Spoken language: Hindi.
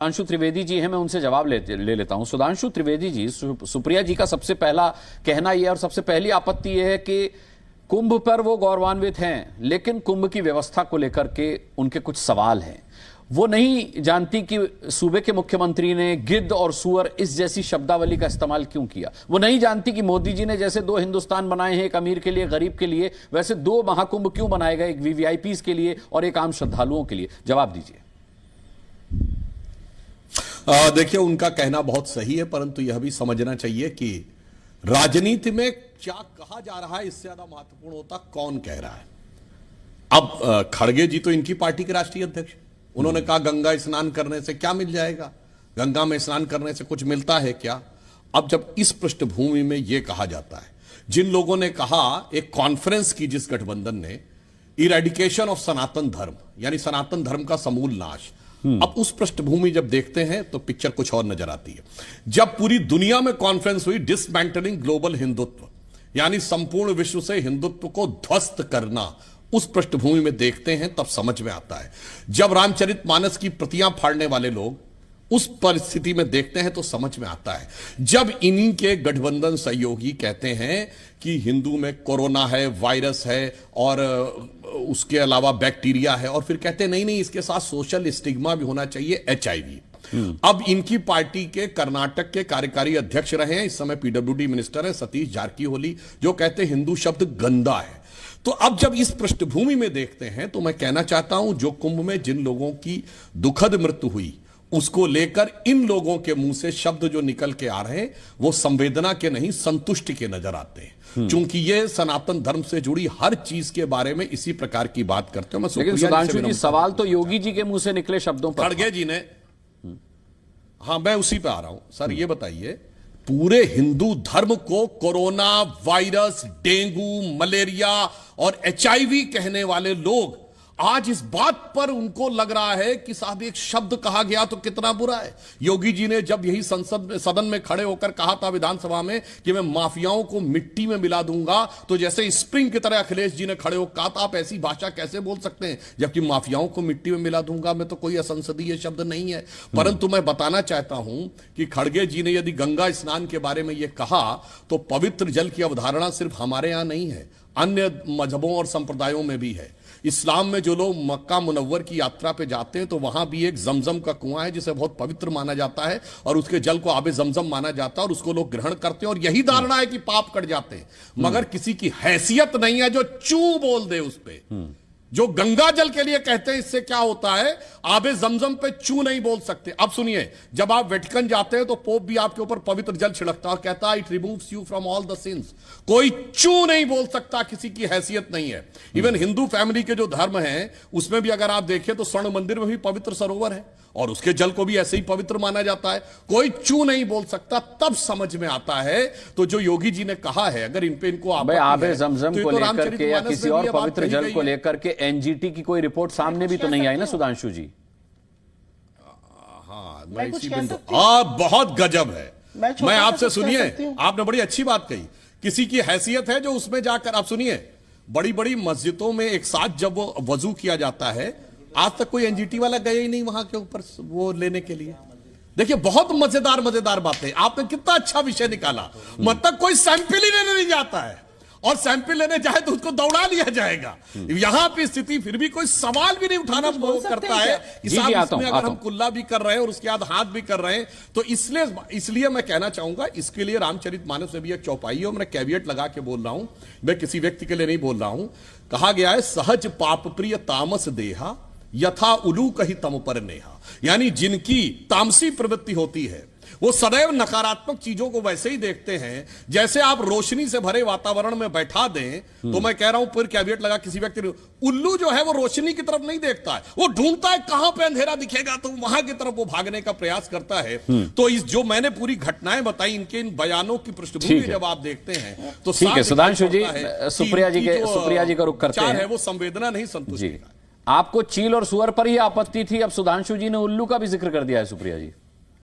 सुधांशु त्रिवेदी जी हैं, मैं उनसे जवाब ले लेता हूं। सुधांशु त्रिवेदी जी, सुप्रिया जी का सबसे पहला कहना यह और सबसे पहली आपत्ति यह है कि कुंभ पर वो गौरवान्वित हैं, लेकिन कुंभ की व्यवस्था को लेकर के उनके कुछ सवाल हैं। वो नहीं जानती कि सूबे के मुख्यमंत्री ने गिद्ध और सुअर इस जैसी शब्दावली का इस्तेमाल क्यों किया। वो नहीं जानती कि मोदी जी ने जैसे 2 हिंदुस्तान बनाए हैं, एक अमीर के लिए, गरीब के लिए, वैसे 2 महाकुंभ क्यों बनाए गए, एक वीवीआईपीज के लिए और एक आम श्रद्धालुओं के लिए। जवाब दीजिए। देखिए, उनका कहना बहुत सही है, परंतु यह भी समझना चाहिए कि राजनीति में क्या कहा जा रहा है इससे ज्यादा महत्वपूर्ण होता कौन कह रहा है। अब खड़गे जी तो इनकी पार्टी के राष्ट्रीय अध्यक्ष, उन्होंने कहा गंगा स्नान करने से क्या मिल जाएगा, गंगा में स्नान करने से कुछ मिलता है क्या। अब जब इस पृष्ठभूमि में यह कहा जाता है, जिन लोगों ने कहा, एक कॉन्फ्रेंस की जिस गठबंधन ने, इरेडिकेशन ऑफ सनातन धर्म, यानी सनातन धर्म का समूल नाश। अब उस पृष्ठभूमि जब देखते हैं तो पिक्चर कुछ और नजर आती है। जब पूरी दुनिया में कॉन्फ्रेंस हुई डिसमेंटलिंग ग्लोबल हिंदुत्व, यानी संपूर्ण विश्व से हिंदुत्व को ध्वस्त करना, उस पृष्ठभूमि में देखते हैं तब समझ में आता है। जब रामचरितमानस की प्रतियां फाड़ने वाले लोग उस परिस्थिति में देखते हैं तो समझ में आता है। जब इन्हीं के गठबंधन सहयोगी कहते हैं कि हिंदू में कोरोना है, वायरस है और उसके अलावा बैक्टीरिया है, और फिर कहते हैं नहीं नहीं इसके साथ सोशल स्टिग्मा भी होना चाहिए, HIV। अब इनकी पार्टी के कर्नाटक के कार्यकारी अध्यक्ष रहे हैं, इस समय PWD मिनिस्टर है सतीश जारकीहोली, जो कहते हैं हिंदू शब्द गंदा है। तो अब जब इस पृष्ठभूमि में देखते हैं तो मैं कहना चाहता हूं, जो कुंभ में जिन लोगों की दुखद मृत्यु हुई उसको लेकर इन लोगों के मुंह से शब्द जो निकल के आ रहे हैं वो संवेदना के नहीं, संतुष्टि के नजर आते हैं। क्योंकि ये सनातन धर्म से जुड़ी हर चीज के बारे में इसी प्रकार की बात करते हो। लेकिन सुधांशु जी, सवाल तो योगी जी के मुंह से निकले शब्दों पर। खड़गे जी ने, हाँ मैं उसी पे आ रहा हूं सर। ये बताइए, पूरे हिंदू धर्म को कोरोना वायरस, डेंगू, मलेरिया और HIV कहने वाले लोग आज इस बात पर उनको लग रहा है कि साहब एक शब्द कहा गया तो कितना बुरा है। योगी जी ने जब यही सदन में खड़े होकर कहा था विधानसभा में कि मैं माफियाओं को मिट्टी में मिला दूंगा, तो जैसे स्प्रिंग की तरह अखिलेश जी ने खड़े होकर कहा था आप ऐसी भाषा कैसे बोल सकते हैं, जबकि माफियाओं को मिट्टी में मिला दूंगा मैं तो कोई असंसदीय शब्द नहीं है। परंतु मैं बताना चाहता हूं कि खड़गे जी ने यदि गंगा स्नान के बारे में यह कहा तो पवित्र जल की अवधारणा सिर्फ हमारे यहां नहीं है, अन्य मजहबों और संप्रदायों में भी है। इस्लाम में जो लोग मक्का मुनव्वर की यात्रा पे जाते हैं तो वहां भी एक जमजम का कुआं है जिसे बहुत पवित्र माना जाता है और उसके जल को आबे जमजम माना जाता है और उसको लोग ग्रहण करते हैं और यही धारणा है कि पाप कट जाते हैं। मगर किसी की हैसियत नहीं है जो चू बोल दे उस पे। जो गंगा जल के लिए कहते हैं इससे क्या होता है, आबे जमजम पे चू नहीं बोल सकते। अब सुनिए, जब आप वेटिकन जाते हैं तो पोप भी आपके ऊपर पवित्र जल छिड़कता है और कहता है it removes you from all the sins. कोई चू नहीं बोल सकता, किसी की हैसियत नहीं है। इवन हिंदू फैमिली के जो धर्म है उसमें भी अगर आप देखें तो स्वर्ण मंदिर में भी पवित्र सरोवर है और उसके जल को भी ऐसे ही पवित्र माना जाता है। कोई चू नहीं बोल सकता, तब समझ में आता है। तो जो योगी जी ने कहा है, अगर इन पे इनको आबे जमजम को लेकर के या किसी और पवित्र जल को लेकर के NGT की कोई रिपोर्ट सामने भी तो नहीं आई ना सुधांशु जी। हाँ, मैं इसी बिंदु, बहुत गजब है। मैं आपसे, सुनिए, आपने बड़ी अच्छी बात कही, किसी की हैसियत है जो उसमें जाकर, आप सुनिए, बड़ी बड़ी मस्जिदों में एक साथ जब वो वजू किया जाता है, आज तक कोई NGT वाला गया ही नहीं वहां के ऊपर वो लेने के लिए। देखिए, बहुत मजेदार बातें, आपने कितना अच्छा विषय निकाला। मतलब कोई सैंपल ही लेने नहीं जाता है और सैंपल लेने जाए तो उसको दौड़ा लिया जाएगा। यहां पे स्थिति फिर भी कोई सवाल भी नहीं उठाना करता है कि साहब इसमें अगर हम कुल्ला भी कर रहे हैं और उसके बाद हाथ भी कर रहे हैं तो इसलिए मैं कहना चाहूंगा, इसके लिए रामचरितमानस में भी एक चौपाई है, मैं कैवियट लगा के बोल रहा हूं, मैं किसी व्यक्ति के लिए नहीं बोल रहा हूं। कहा गया है सहज पाप प्रिय तामस देहा यथा उलू कही तम पर नेहा, यानी जिनकी तामसी प्रवृत्ति होती है वो सदैव नकारात्मक चीजों को वैसे ही देखते हैं जैसे आप रोशनी से भरे वातावरण में बैठा दें। तो मैं कह रहा हूं, फिर कैवियट लगा, किसी व्यक्ति ने, उल्लू जो है वो रोशनी की तरफ नहीं देखता है, वो ढूंढता है कहां पे अंधेरा दिखेगा तो वहां की तरफ वो भागने का प्रयास करता है। तो इस जो मैंने पूरी घटनाएं बताई, इनके इन बयानों की पृष्ठभूमि जब आप देखते हैं तो ठीक है। सुधांशु जी, सुप्रिया जी का रुख करते हैं। वो संवेदना नहीं, संतुष्टि। आपको चील और सुअर पर ही आपत्ति थी, अब सुधांशु जी ने उल्लू का भी जिक्र कर दिया है। सुप्रिया जी,